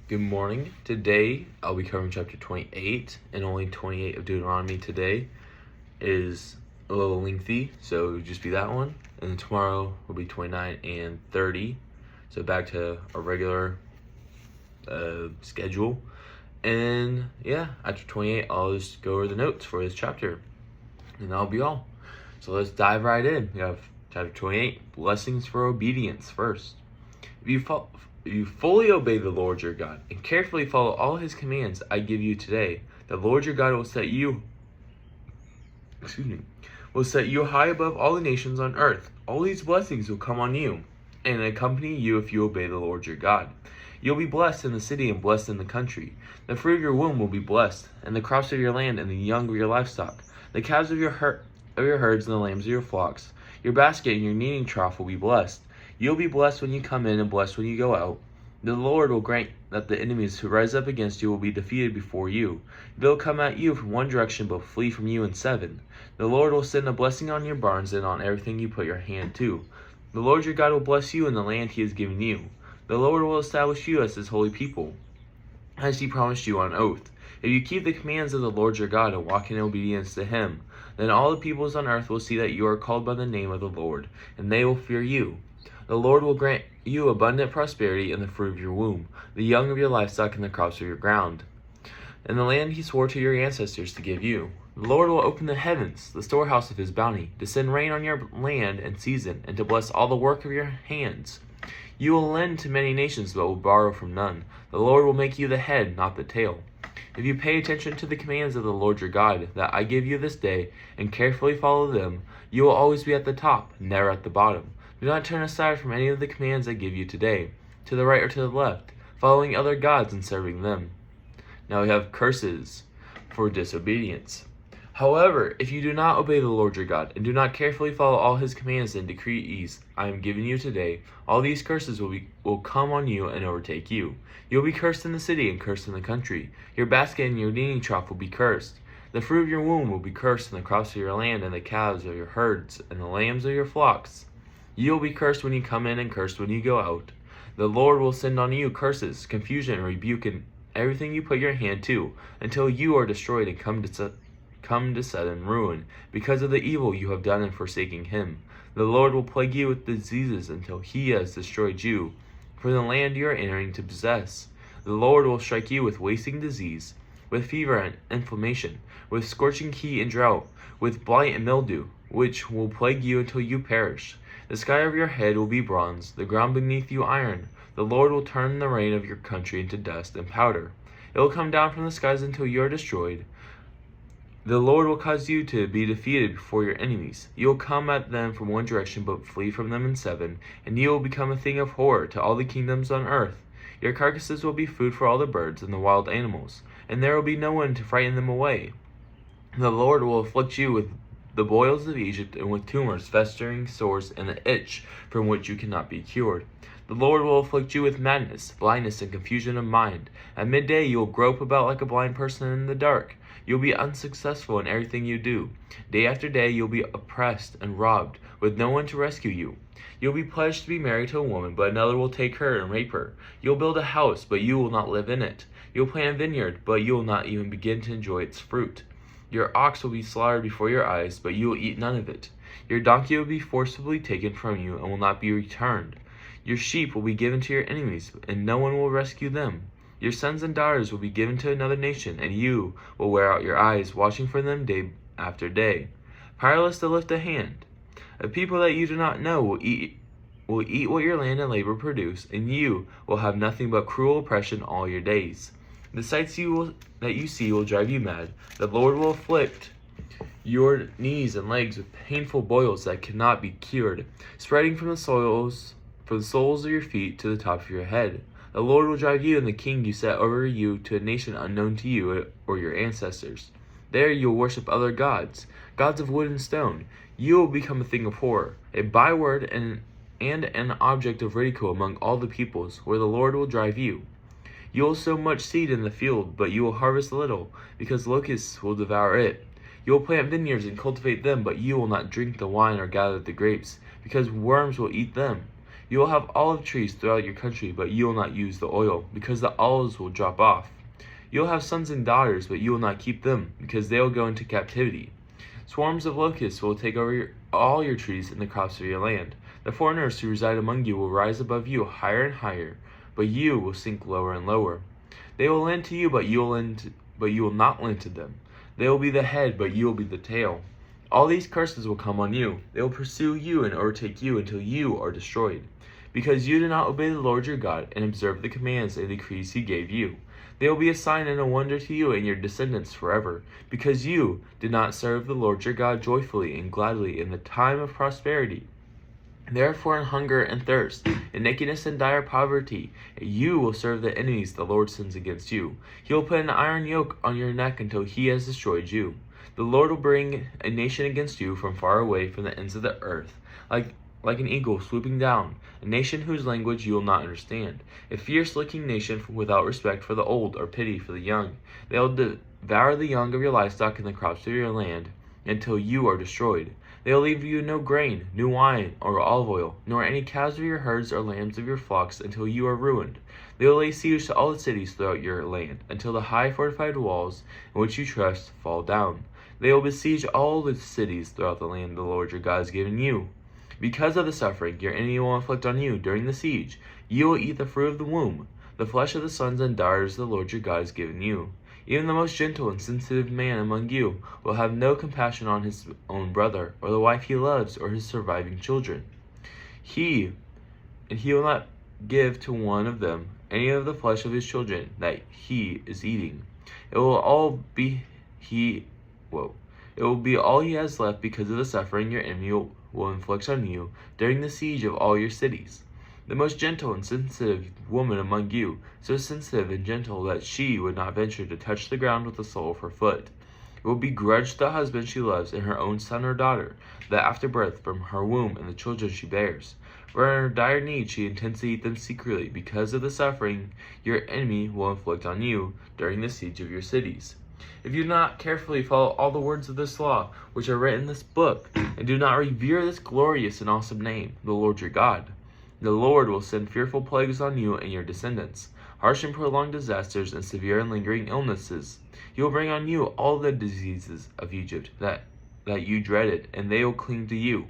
Good morning. Today I'll be covering chapter 28, and only 28 of Deuteronomy today is a little lengthy, so it'll just be that one. And then tomorrow will be 29 and 30, so back to our regular schedule. And yeah, after 28, I'll just go over the notes for this chapter, and that'll be all. So let's dive right in. We have chapter 28, blessings for obedience first. If you fully obey the Lord your God and carefully follow all his commands I give you today, the Lord your God will set you high above all the nations on earth. All these blessings will come on you and accompany you if you obey the Lord your God. You'll be blessed in the city and blessed in the country. The fruit of your womb will be blessed, and the crops of your land and the young of your livestock, the calves of your herds and the lambs of your flocks. Your basket and your kneading trough will be blessed. You'll be blessed when you come in and blessed when you go out. The Lord will grant that the enemies who rise up against you will be defeated before you. They'll come at you from one direction but flee from you in seven. The Lord will send a blessing on your barns and on everything you put your hand to. The Lord your God will bless you in the land he has given you. The Lord will establish you as his holy people, as he promised you on oath. If you keep the commands of the Lord your God and walk in obedience to him, then all the peoples on earth will see that you are called by the name of the Lord, and they will fear you. The Lord will grant you abundant prosperity in the fruit of your womb, the young of your livestock, and the crops of your ground, and the land he swore to your ancestors to give you. The Lord will open the heavens, the storehouse of his bounty, to send rain on your land in season, and to bless all the work of your hands. You will lend to many nations, but will borrow from none. The Lord will make you the head, not the tail. If you pay attention to the commands of the Lord your God that I give you this day, and carefully follow them, you will always be at the top, never at the bottom. Do not turn aside from any of the commands I give you today, to the right or to the left, following other gods and serving them. Now we have curses for disobedience. However, if you do not obey the Lord your God, and do not carefully follow all his commands and decrees I am giving you today, all these curses will come on you and overtake you. You will be cursed in the city and cursed in the country. Your basket and your kneading trough will be cursed. The fruit of your womb will be cursed, and the crops of your land, and the calves of your herds, and the lambs of your flocks. You will be cursed when you come in and cursed when you go out. The Lord will send on you curses, confusion, and rebuke in everything you put your hand to, until you are destroyed and come to sudden ruin, because of the evil you have done in forsaking him. The Lord will plague you with diseases until he has destroyed you, for the land you are entering to possess. The Lord will strike you with wasting disease, with fever and inflammation, with scorching heat and drought, with blight and mildew, which will plague you until you perish. The sky over your head will be bronze, the ground beneath you iron. The Lord will turn the rain of your country into dust and powder. It will come down from the skies until you are destroyed. The Lord will cause you to be defeated before your enemies. You will come at them from one direction, but flee from them in seven, and you will become a thing of horror to all the kingdoms on earth. Your carcasses will be food for all the birds and the wild animals, and there will be no one to frighten them away. The Lord will afflict you with the boils of Egypt, and with tumors, festering sores, and the itch from which you cannot be cured. The Lord will afflict you with madness, blindness, and confusion of mind. At midday you will grope about like a blind person in the dark. You will be unsuccessful in everything you do. Day after day you will be oppressed and robbed, with no one to rescue you. You will be pledged to be married to a woman, but another will take her and rape her. You will build a house, but you will not live in it. You will plant a vineyard, but you will not even begin to enjoy its fruit. Your ox will be slaughtered before your eyes, but you will eat none of it. Your donkey will be forcibly taken from you and will not be returned. Your sheep will be given to your enemies, and no one will rescue them. Your sons and daughters will be given to another nation, and you will wear out your eyes, watching for them day after day, powerless to lift a hand. A people that you do not know will eat what your land and labor produce, and you will have nothing but cruel oppression all your days. The sights that you see will drive you mad. The Lord will afflict your knees and legs with painful boils that cannot be cured, spreading from the soles of your feet to the top of your head. The Lord will drive you and the king you set over you to a nation unknown to you or your ancestors. There you will worship other gods, gods of wood and stone. You will become a thing of horror, a byword and an object of ridicule among all the peoples, where the Lord will drive you. You will sow much seed in the field, but you will harvest little, because locusts will devour it. You will plant vineyards and cultivate them, but you will not drink the wine or gather the grapes, because worms will eat them. You will have olive trees throughout your country, but you will not use the oil, because the olives will drop off. You will have sons and daughters, but you will not keep them, because they will go into captivity. Swarms of locusts will take over all your trees and the crops of your land. The foreigners who reside among you will rise above you higher and higher, but you will sink lower and lower. They will lend to you, but you will not lend to them. They will be the head, but you will be the tail. All these curses will come on you. They will pursue you and overtake you until you are destroyed, because you did not obey the Lord your God and observe the commands and decrees he gave you. They will be a sign and a wonder to you and your descendants forever, because you did not serve the Lord your God joyfully and gladly in the time of prosperity. Therefore, in hunger and thirst, in nakedness and dire poverty, you will serve the enemies the Lord sends against you. He will put an iron yoke on your neck until he has destroyed you. The Lord will bring a nation against you from far away, from the ends of the earth, like an eagle swooping down, a nation whose language you will not understand, a fierce-looking nation without respect for the old or pity for the young. They will devour the young of your livestock and the crops of your land until you are destroyed. They will leave you no grain, new wine, or olive oil, nor any calves of your herds or lambs of your flocks until you are ruined. They will lay siege to all the cities throughout your land, until the high fortified walls in which you trust fall down. They will besiege all the cities throughout the land the Lord your God has given you. Because of the suffering your enemy will inflict on you during the siege, you will eat the fruit of the womb, the flesh of the sons and daughters the Lord your God has given you. Even the most gentle and sensitive man among you will have no compassion on his own brother, or the wife he loves, or his surviving children. He will not give to one of them any of the flesh of his children that he is eating. It will be all he has left because of the suffering your enemy will inflict on you during the siege of all your cities. The most gentle and sensitive woman among you, so sensitive and gentle that she would not venture to touch the ground with the sole of her foot, it will begrudge the husband she loves and her own son or daughter, the afterbirth from her womb and the children she bears. For in her dire need she intends to eat them secretly because of the suffering your enemy will inflict on you during the siege of your cities. If you do not carefully follow all the words of this law, which are written in this book, and do not revere this glorious and awesome name, the Lord your God, the Lord will send fearful plagues on you and your descendants, harsh and prolonged disasters and severe and lingering illnesses. He will bring on you all the diseases of Egypt that you dreaded, and they will cling to you.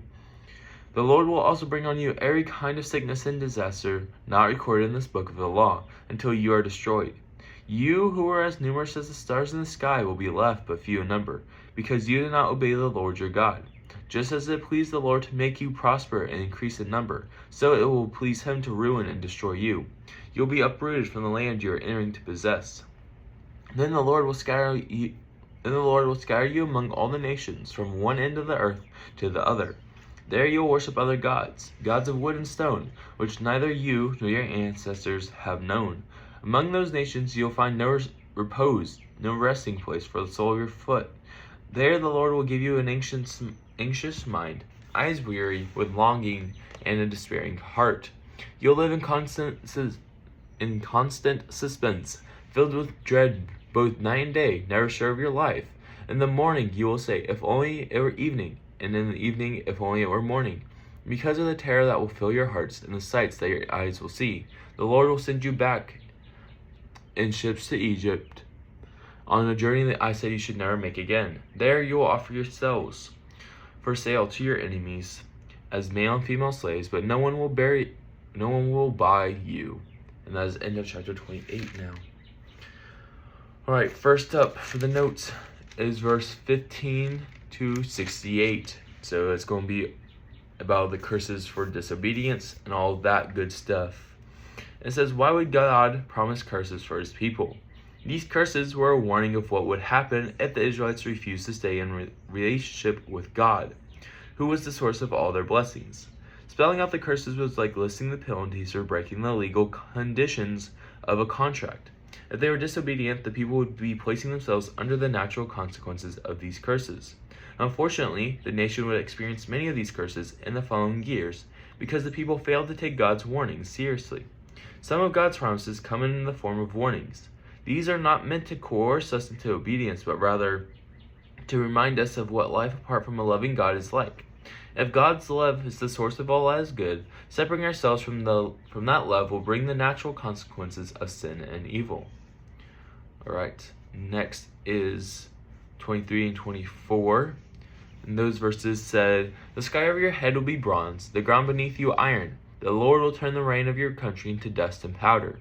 The Lord will also bring on you every kind of sickness and disaster not recorded in this book of the law, until you are destroyed. You who are as numerous as the stars in the sky will be left but few in number, because you did not obey the Lord your God. Just as it pleased the Lord to make you prosper and increase in number, so it will please him to ruin and destroy you. You will be uprooted from the land you are entering to possess. Then the Lord will scatter you among all the nations, from one end of the earth to the other. There you will worship other gods, gods of wood and stone, which neither you nor your ancestors have known. Among those nations you will find no repose, no resting place for the sole of your foot. There the Lord will give you an anxious mind, eyes weary with longing, and a despairing heart. You'll live in constant suspense, filled with dread both night and day, never sure of your life. In the morning you will say, if only it were evening, and in the evening, if only it were morning. Because of the terror that will fill your hearts and the sights that your eyes will see, the Lord will send you back in ships to Egypt, on a journey that I said you should never make again. There you will offer yourselves for sale to your enemies as male and female slaves, but no one will buy you. And that is the end of chapter 28 now. Alright, first up for the notes is verse 15 to 68. So it's going to be about the curses for disobedience and all that good stuff. It says, why would God promise curses for his people? These curses were a warning of what would happen if the Israelites refused to stay in relationship with God, who was the source of all their blessings. Spelling out the curses was like listing the penalties for breaking the legal conditions of a contract. If they were disobedient, the people would be placing themselves under the natural consequences of these curses. Unfortunately, the nation would experience many of these curses in the following years because the people failed to take God's warnings seriously. Some of God's promises come in the form of warnings. These are not meant to coerce us into obedience, but rather to remind us of what life apart from a loving God is like. If God's love is the source of all that is good, separating ourselves from that love will bring the natural consequences of sin and evil. Alright, next is 23 and 24. And those verses said, "The sky over your head will be bronze, the ground beneath you iron. The Lord will turn the rain of your country into dust and powder.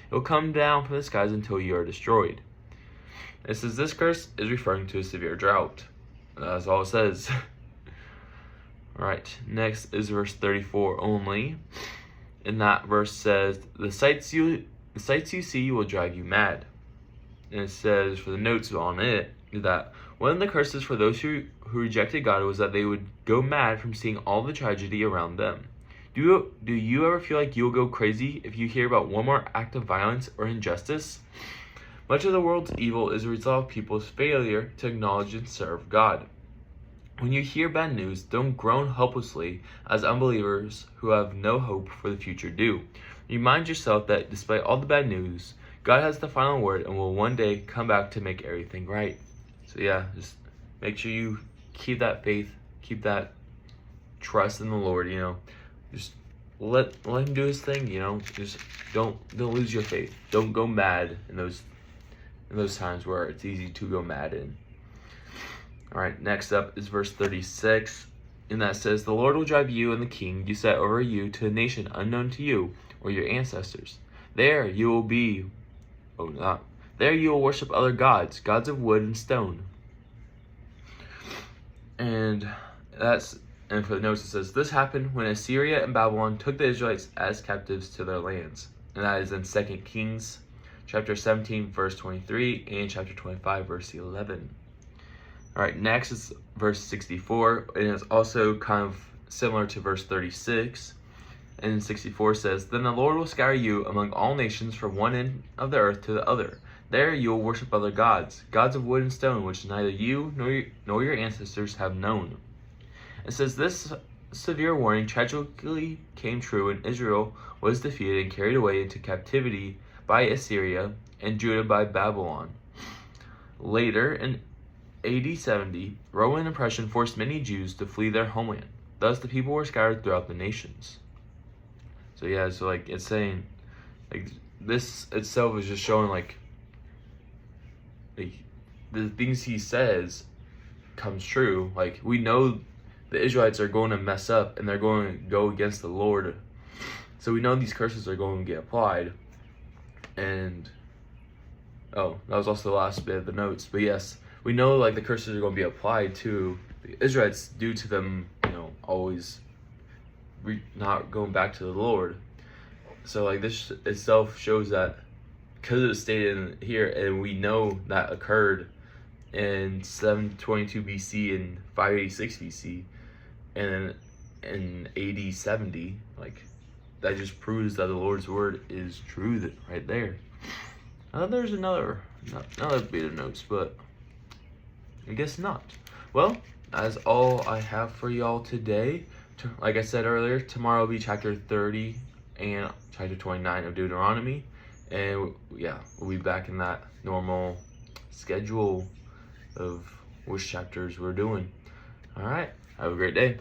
It will come down from the skies until you are destroyed." It says this curse is referring to a severe drought. That's all it says. Alright, next is verse 34 only. And that verse says, the sights you see will drive you mad. And it says, for the notes on it, that one of the curses for those who rejected God was that they would go mad from seeing all the tragedy around them. Do you ever feel like you'll go crazy if you hear about one more act of violence or injustice? Much of the world's evil is a result of people's failure to acknowledge and serve God. When you hear bad news, don't groan helplessly as unbelievers who have no hope for the future do. Remind yourself that despite all the bad news, God has the final word and will one day come back to make everything right. So yeah, just make sure you keep that faith, keep that trust in the Lord, Just let him do his thing, Just don't lose your faith. Don't go mad in those times where it's easy to go mad in. Alright, next up is verse 36. And that says, the Lord will drive you and the king you set over you to a nation unknown to you or your ancestors. There you will worship other gods, gods of wood and stone. And for the notes it says, this happened when Assyria and Babylon took the Israelites as captives to their lands. And that is in 2 Kings chapter 17 verse 23 and chapter 25 verse 11. Alright, next is verse 64, and it's also kind of similar to verse 36. And 64 says, then the Lord will scatter you among all nations from one end of the earth to the other. There you will worship other gods, gods of wood and stone, which neither you nor your ancestors have known. It says this severe warning tragically came true when Israel was defeated and carried away into captivity by Assyria and Judah by Babylon. Later, in AD 70, Roman oppression forced many Jews to flee their homeland. Thus, the people were scattered throughout the nations. So yeah, so it's saying, this itself is just showing like the things he says comes true. Like, we know the Israelites are going to mess up and they're going to go against the Lord. So we know these curses are going to get applied. And that was also the last bit of the notes. But yes, we know the curses are going to be applied to the Israelites due to them, always not going back to the Lord. So this itself shows that because it was stated in here, and we know that occurred in 722 BC and 586 BC, and in AD 70, that just proves that the Lord's word is true right there. There's another bit of notes, but I guess not. Well, that's all I have for y'all today. Like I said earlier, tomorrow will be chapter 30 and chapter 29 of Deuteronomy. And yeah, we'll be back in that normal schedule of which chapters we're doing. All right, have a great day.